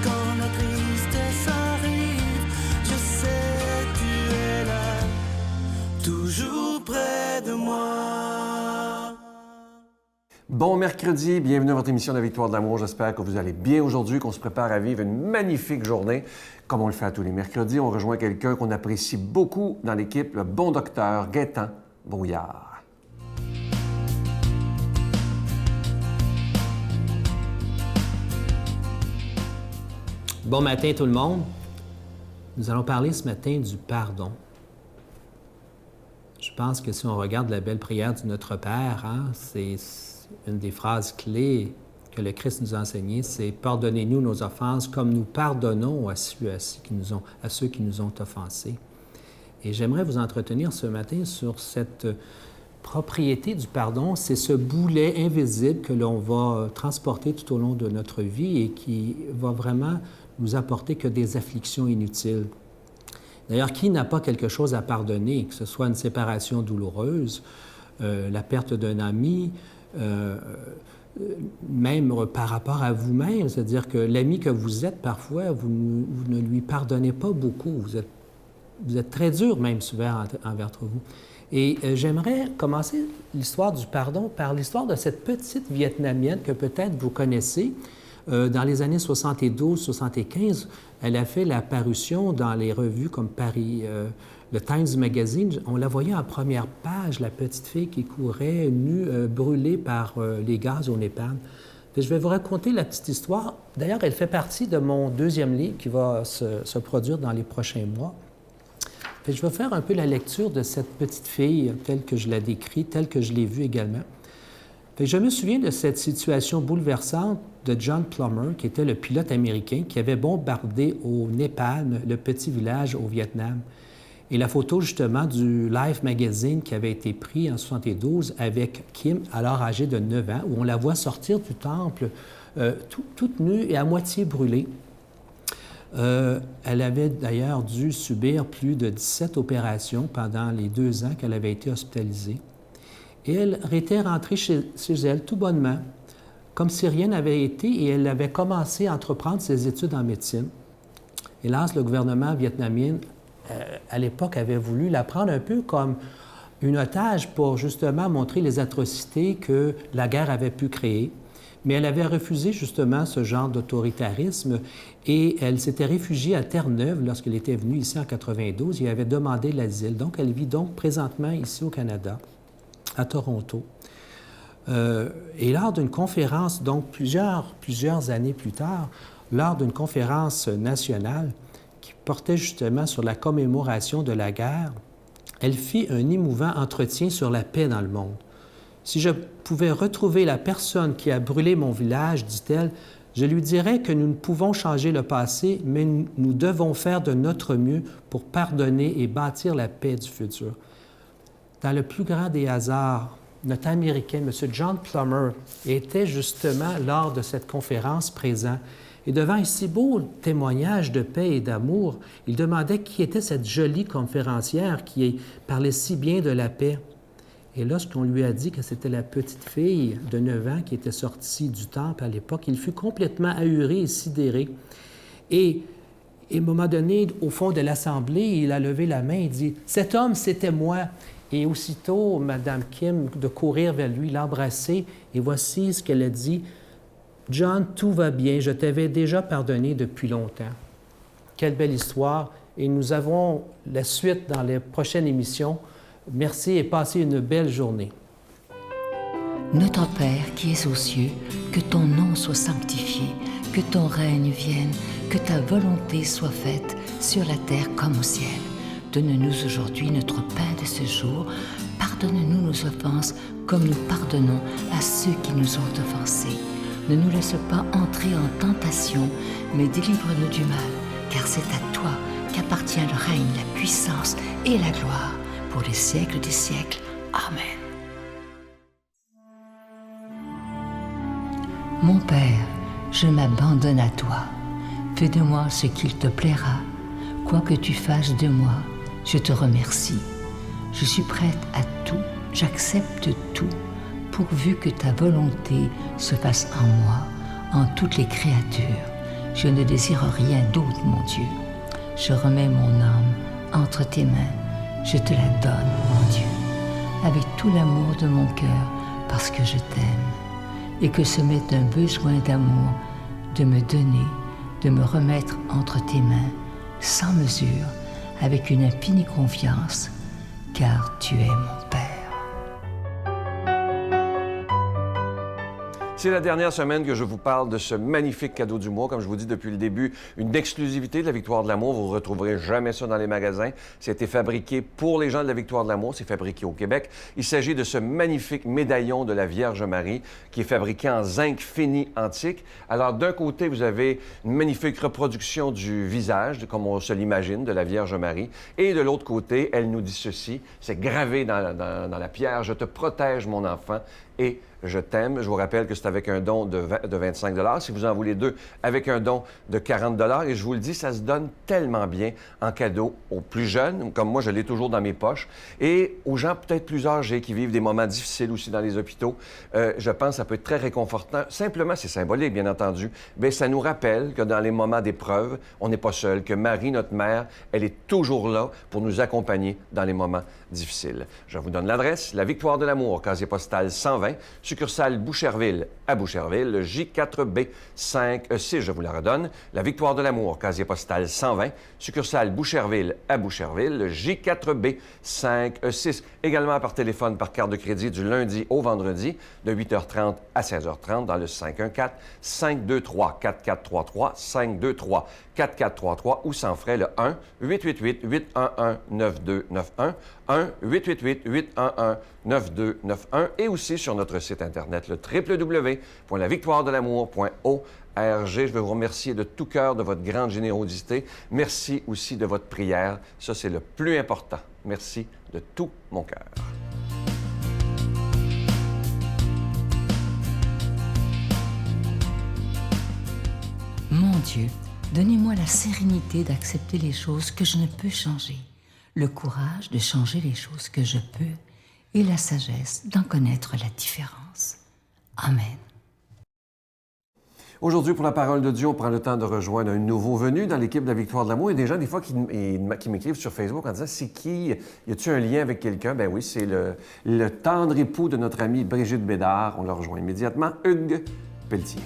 quand la tristesse arrive, je sais tu es là, toujours près de moi. Bon mercredi, bienvenue à votre émission de la Victoire de l'amour. J'espère que vous allez bien aujourd'hui, qu'on se prépare à vivre une magnifique journée. Comme on le fait à tous les mercredis, on rejoint quelqu'un qu'on apprécie beaucoup dans l'équipe, le bon docteur Gaétan Brouillard. Bon matin tout le monde. Nous allons parler ce matin du pardon. Je pense que si on regarde la belle prière du Notre Père, c'est une des phrases clés que le Christ nous a enseignées, c'est « Pardonnez-nous nos offenses comme nous pardonnons à ceux qui nous ont offensés ». Et j'aimerais vous entretenir ce matin sur cette propriété du pardon. C'est ce boulet invisible que l'on va transporter tout au long de notre vie et qui va vraiment nous apporter que des afflictions inutiles. D'ailleurs, qui n'a pas quelque chose à pardonner, que ce soit une séparation douloureuse, la perte d'un ami, même par rapport à vous-même, c'est-à-dire que l'ami que vous êtes, parfois, vous ne lui pardonnez pas beaucoup. Vous êtes très dur, même souvent, envers vous. Et j'aimerais commencer l'histoire du pardon par l'histoire de cette petite Vietnamienne que peut-être vous connaissez. Dans les années 72-75, elle a fait la parution dans les revues comme Paris, le Times Magazine. On la voyait en première page, la petite fille qui courait nue, brûlée par les gaz au Népal. Puis je vais vous raconter la petite histoire. D'ailleurs, elle fait partie de mon deuxième livre qui va se produire dans les prochains mois. Puis je vais faire un peu la lecture de cette petite fille telle que je la décris, telle que je l'ai vue également. Puis je me souviens de cette situation bouleversante de John Plummer, qui était le pilote américain qui avait bombardé au Népal le petit village au Vietnam. Et la photo, justement, du Life Magazine qui avait été prise en 1972 avec Kim, alors âgée de 9 ans, où on la voit sortir du temple toute nue et à moitié brûlée. Elle avait d'ailleurs dû subir plus de 17 opérations pendant les 2 ans qu'elle avait été hospitalisée. Et elle était rentrée chez elle tout bonnement, comme si rien n'avait été, et elle avait commencé à entreprendre ses études en médecine. Hélas, le gouvernement vietnamien, à l'époque, avait voulu la prendre un peu comme une otage pour justement montrer les atrocités que la guerre avait pu créer. Mais elle avait refusé justement ce genre d'autoritarisme et elle s'était réfugiée à Terre-Neuve lorsqu'elle était venue ici en 92 et avait demandé l'asile. Donc, elle vit donc présentement ici au Canada, à Toronto. Et lors d'une conférence, donc plusieurs années plus tard, lors d'une conférence nationale qui portait justement sur la commémoration de la guerre, elle fit un émouvant entretien sur la paix dans le monde. Si je pouvais retrouver la personne qui a brûlé mon village, dit-elle, je lui dirais que nous ne pouvons changer le passé, mais nous devons faire de notre mieux pour pardonner et bâtir la paix du futur. Dans le plus grand des hasards, notre Américain, M. John Plummer, était justement lors de cette conférence présent. Et devant un si beau témoignage de paix et d'amour, il demandait qui était cette jolie conférencière qui parlait si bien de la paix. Et lorsqu'on lui a dit que c'était la petite fille de 9 ans qui était sortie du temple à l'époque, il fut complètement ahuri et sidéré. Et à un moment donné, au fond de l'Assemblée, il a levé la main et dit « Cet homme, c'était moi ». Et aussitôt, Mme Kim, de courir vers lui, l'embrasser, et voici ce qu'elle a dit. « John, tout va bien, je t'avais déjà pardonné depuis longtemps. » Quelle belle histoire. Et nous avons la suite dans les prochaines émissions. Merci et passez une belle journée. Notre Père qui es aux cieux, que ton nom soit sanctifié, que ton règne vienne, que ta volonté soit faite sur la terre comme au ciel. Donne-nous aujourd'hui notre pain de ce jour. Pardonne-nous nos offenses comme nous pardonnons à ceux qui nous ont offensés. Ne nous laisse pas entrer en tentation, mais délivre-nous du mal, car c'est à toi qu'appartient le règne, la puissance et la gloire pour les siècles des siècles. Amen. Mon Père, je m'abandonne à toi. Fais de moi ce qu'il te plaira. Quoi que tu fasses de moi, je te remercie. Je suis prête à tout, j'accepte tout, pourvu que ta volonté se fasse en moi, en toutes les créatures. Je ne désire rien d'autre, mon Dieu. Je remets mon âme entre tes mains. Je te la donne, mon Dieu, avec tout l'amour de mon cœur, parce que je t'aime, et que ce m'est un besoin d'amour de me donner, de me remettre entre tes mains, sans mesure, avec une infinie confiance, car tu es mon Père. C'est la dernière semaine que je vous parle de ce magnifique cadeau du mois. Comme je vous dis depuis le début, une exclusivité de la Victoire de l'amour. Vous ne retrouverez jamais ça dans les magasins. C'était fabriqué pour les gens de la Victoire de l'amour. C'est fabriqué au Québec. Il s'agit de ce magnifique médaillon de la Vierge Marie qui est fabriqué en zinc fini antique. Alors, d'un côté, vous avez une magnifique reproduction du visage, comme on se l'imagine, de la Vierge Marie. Et de l'autre côté, elle nous dit ceci. C'est gravé dans la pierre. « Je te protège, mon enfant, et je t'aime ». Je vous rappelle que c'est avec un don de 25 $. Si vous en voulez deux, avec un don de 40 $. Et je vous le dis, ça se donne tellement bien en cadeau aux plus jeunes, comme moi, je l'ai toujours dans mes poches, et aux gens peut-être plus âgés qui vivent des moments difficiles aussi dans les hôpitaux. Je pense que ça peut être très réconfortant. Simplement, c'est symbolique, bien entendu, mais ça nous rappelle que dans les moments d'épreuve, on n'est pas seul, que Marie, notre mère, elle est toujours là pour nous accompagner dans les moments difficiles. Je vous donne l'adresse, la Victoire de l'amour, casier postal 120, succursale Boucherville à Boucherville, le J4B 5E6, je vous la redonne. La Victoire de l'amour, casier postal 120, succursale Boucherville à Boucherville, le J4B 5E6. Également par téléphone, par carte de crédit du lundi au vendredi, de 8h30 à 16h30 dans le 514-523-4433, 523-4433 ou sans frais le 1-888-811-9291, 1-888-811-9291 et aussi sur notre site Internet, le www.lavictoiredelamour.org. Je veux vous remercier de tout cœur de votre grande générosité. Merci aussi de votre prière. Ça, c'est le plus important. Merci de tout mon cœur. Mon Dieu, donnez-moi la sérénité d'accepter les choses que je ne peux changer, le courage de changer les choses que je peux et la sagesse d'en connaître la différence. Amen. Aujourd'hui, pour la parole de Dieu, on prend le temps de rejoindre un nouveau venu dans l'équipe de la Victoire de l'amour. Il y a des gens, des fois, qui m'écrivent sur Facebook en disant « C'est qui? Y a-t-il un lien avec quelqu'un? » Ben oui, c'est le tendre époux de notre amie Brigitte Bédard. On le rejoint immédiatement, Hugues Pelletier.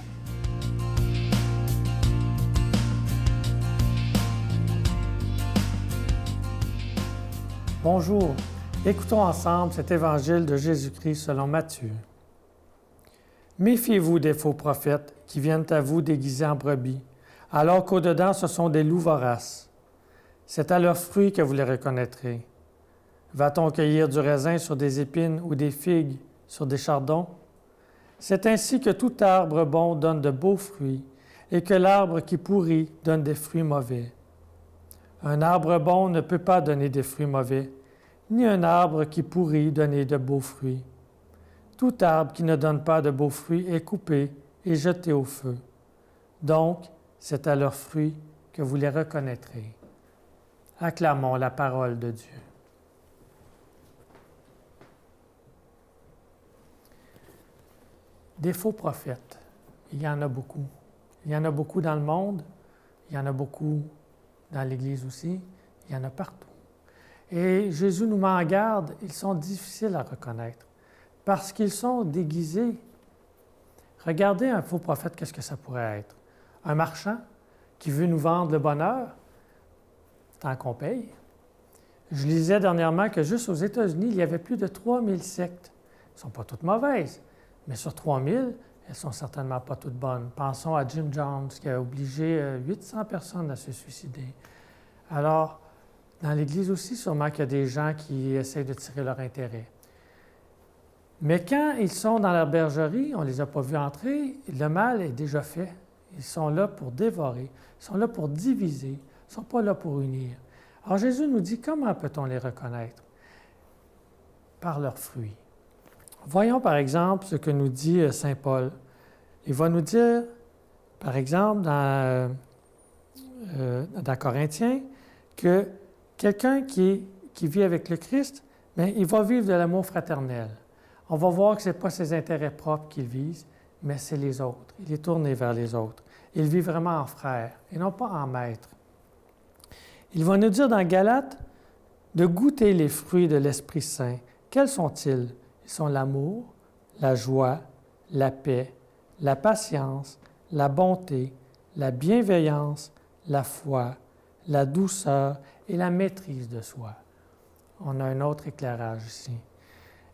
Bonjour, écoutons ensemble cet évangile de Jésus-Christ selon Matthieu. Méfiez-vous des faux prophètes qui viennent à vous déguisés en brebis, alors qu'au-dedans ce sont des loups voraces. C'est à leurs fruits que vous les reconnaîtrez. Va-t-on cueillir du raisin sur des épines ou des figues sur des chardons? C'est ainsi que tout arbre bon donne de beaux fruits et que l'arbre qui pourrit donne des fruits mauvais. Un arbre bon ne peut pas donner des fruits mauvais, ni un arbre qui pourrit donner de beaux fruits. Tout arbre qui ne donne pas de beaux fruits est coupé et jeté au feu. Donc, c'est à leurs fruits que vous les reconnaîtrez. Acclamons la parole de Dieu. Des faux prophètes, il y en a beaucoup. Il y en a beaucoup dans le monde, il y en a beaucoup dans l'Église aussi, il y en a partout. Et Jésus nous met en garde, ils sont difficiles à reconnaître parce qu'ils sont déguisés. Regardez un faux prophète, qu'est-ce que ça pourrait être? Un marchand qui veut nous vendre le bonheur, tant qu'on paye. Je lisais dernièrement que juste aux États-Unis, il y avait plus de 3000 sectes. Elles ne sont pas toutes mauvaises, mais sur 3000, elles ne sont certainement pas toutes bonnes. Pensons à Jim Jones, qui a obligé 800 personnes à se suicider. Alors, dans l'Église aussi, sûrement qu'il y a des gens qui essaient de tirer leur intérêt. Mais quand ils sont dans la bergerie, on ne les a pas vus entrer, le mal est déjà fait. Ils sont là pour dévorer, ils sont là pour diviser, ils ne sont pas là pour unir. Alors Jésus nous dit, comment peut-on les reconnaître? Par leurs fruits. Voyons par exemple ce que nous dit saint Paul. Il va nous dire, par exemple, dans Corinthiens, que quelqu'un qui vit avec le Christ, bien, il va vivre de l'amour fraternel. On va voir que ce n'est pas ses intérêts propres qu'il vise, mais c'est les autres. Il est tourné vers les autres. il vit vraiment en frère et non pas en maître. Il va nous dire dans Galates de goûter les fruits de l'Esprit Saint. Quels sont-ils? Ils sont l'amour, la joie, la paix, la patience, la bonté, la bienveillance, la foi, la douceur et la maîtrise de soi. On a un autre éclairage ici.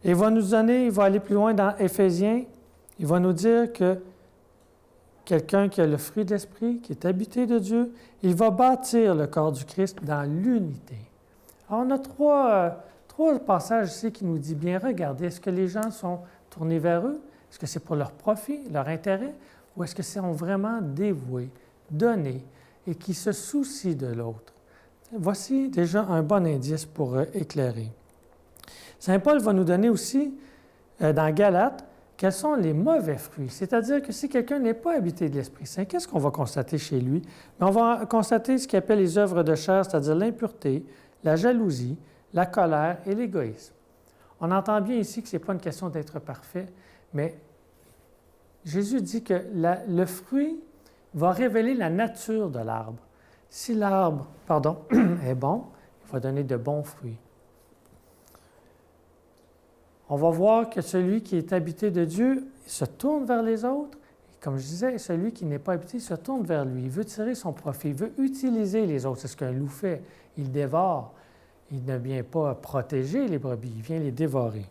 Et il va nous donner, il va aller plus loin dans Éphésiens, il va nous dire que quelqu'un qui a le fruit de l'Esprit, qui est habité de Dieu, il va bâtir le corps du Christ dans l'unité. Alors, on a trois passages ici qui nous disent bien, regardez, est-ce que les gens sont tournés vers eux? Est-ce que c'est pour leur profit, leur intérêt? Ou est-ce que c'est vraiment dévoués, donnés et qui se soucient de l'autre? Voici déjà un bon indice pour éclairer. Saint Paul va nous donner aussi, dans Galates, quels sont les mauvais fruits. C'est-à-dire que si quelqu'un n'est pas habité de l'Esprit Saint, qu'est-ce qu'on va constater chez lui? On va constater ce qu'il appelle les œuvres de chair, c'est-à-dire l'impureté, la jalousie, la colère et l'égoïsme. On entend bien ici que ce n'est pas une question d'être parfait, mais Jésus dit que le fruit va révéler la nature de l'arbre. Si l'arbre, est bon, il va donner de bons fruits. On va voir que celui qui est habité de Dieu se tourne vers les autres. Et comme je disais, celui qui n'est pas habité se tourne vers lui. Il veut tirer son profit, il veut utiliser les autres. C'est ce qu'un loup fait. Il dévore. Il ne vient pas protéger les brebis, il vient les dévorer.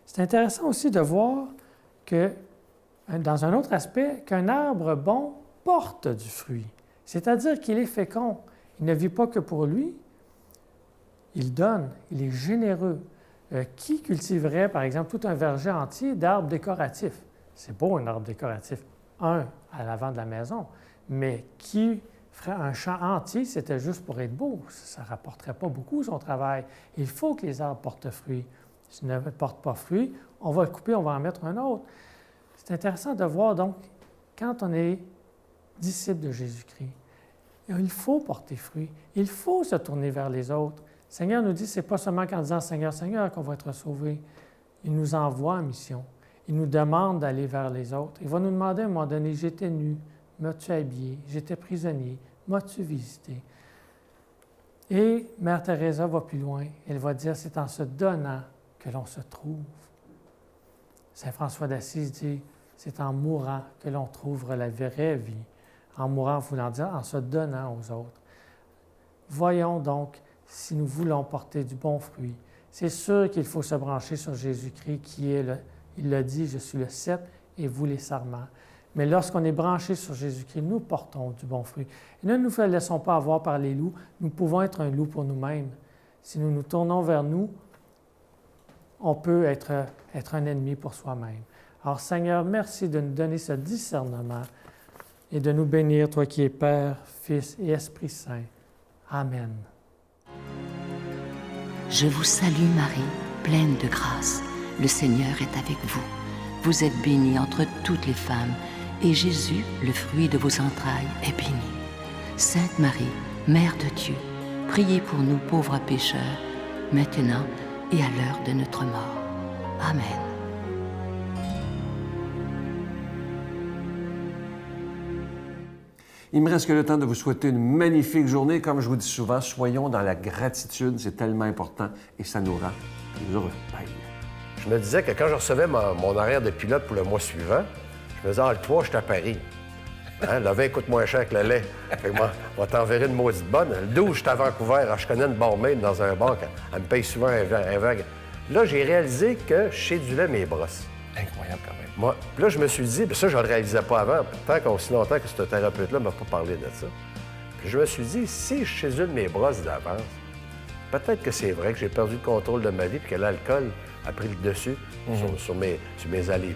C'est intéressant aussi de voir que, dans un autre aspect, qu'un arbre bon porte du fruit. C'est-à-dire qu'il est fécond. Il ne vit pas que pour lui. Il donne, il est généreux. Qui cultiverait, par exemple, tout un verger entier d'arbres décoratifs? C'est beau, un arbre décoratif. Un, à l'avant de la maison. Mais qui ferait un champ entier, c'était juste pour être beau? Ça ne rapporterait pas beaucoup, son travail. Il faut que les arbres portent fruit. S'ils ne portent pas fruit, on va le couper, on va en mettre un autre. C'est intéressant de voir, donc, quand on est disciple de Jésus-Christ, il faut porter fruit. Il faut se tourner vers les autres. Le Seigneur nous dit, ce n'est pas seulement qu'en disant « Seigneur, Seigneur » qu'on va être sauvé. Il nous envoie en mission. Il nous demande d'aller vers les autres. Il va nous demander à un moment donné, « J'étais nu, m'as-tu habillé? J'étais prisonnier, m'as-tu visité? » Et Mère Teresa va plus loin. Elle va dire, c'est en se donnant que l'on se trouve. Saint François d'Assise dit, c'est en mourant que l'on trouvera la vraie vie. En mourant, voulant dire, en se donnant aux autres. Voyons donc si nous voulons porter du bon fruit. C'est sûr qu'il faut se brancher sur Jésus-Christ qui est il l'a dit, je suis le cep et vous les sarments. Mais lorsqu'on est branché sur Jésus-Christ, nous portons du bon fruit. Et ne nous laissons pas avoir par les loups. Nous pouvons être un loup pour nous-mêmes. Si nous nous tournons vers nous, on peut être un ennemi pour soi-même. Alors Seigneur, merci de nous donner ce discernement et de nous bénir, toi qui es Père, Fils et Esprit Saint. Amen. Je vous salue Marie, pleine de grâce. Le Seigneur est avec vous. Vous êtes bénie entre toutes les femmes, et Jésus, le fruit de vos entrailles, est béni. Sainte Marie, Mère de Dieu, priez pour nous pauvres pécheurs, maintenant et à l'heure de notre mort. Amen. Il me reste que le temps de vous souhaiter une magnifique journée. Comme je vous dis souvent, soyons dans la gratitude, c'est tellement important et ça nous rend heureux. Bye. Je me disais que quand je recevais mon horaire de pilote pour le mois suivant, je me disais, le 3, je suis à Paris. Hein? Le vin coûte moins cher que le lait. Fait que moi, on va t'enverrer une maudite bonne. Le 12, je suis à Vancouver. Alors, je connais une barmaid dans un bar. Elle me paye souvent un verre. Là, j'ai réalisé que je sédulais mes brosses. Incroyable quand même. Moi, puis là, je me suis dit, puis ça, je ne le réalisais pas avant, aussi longtemps que ce thérapeute-là ne m'a pas parlé de ça. Puis je me suis dit, si je sédule mes brosses d'avance, peut-être que c'est vrai que j'ai perdu le contrôle de ma vie et que l'alcool a pris le dessus sur mes allées.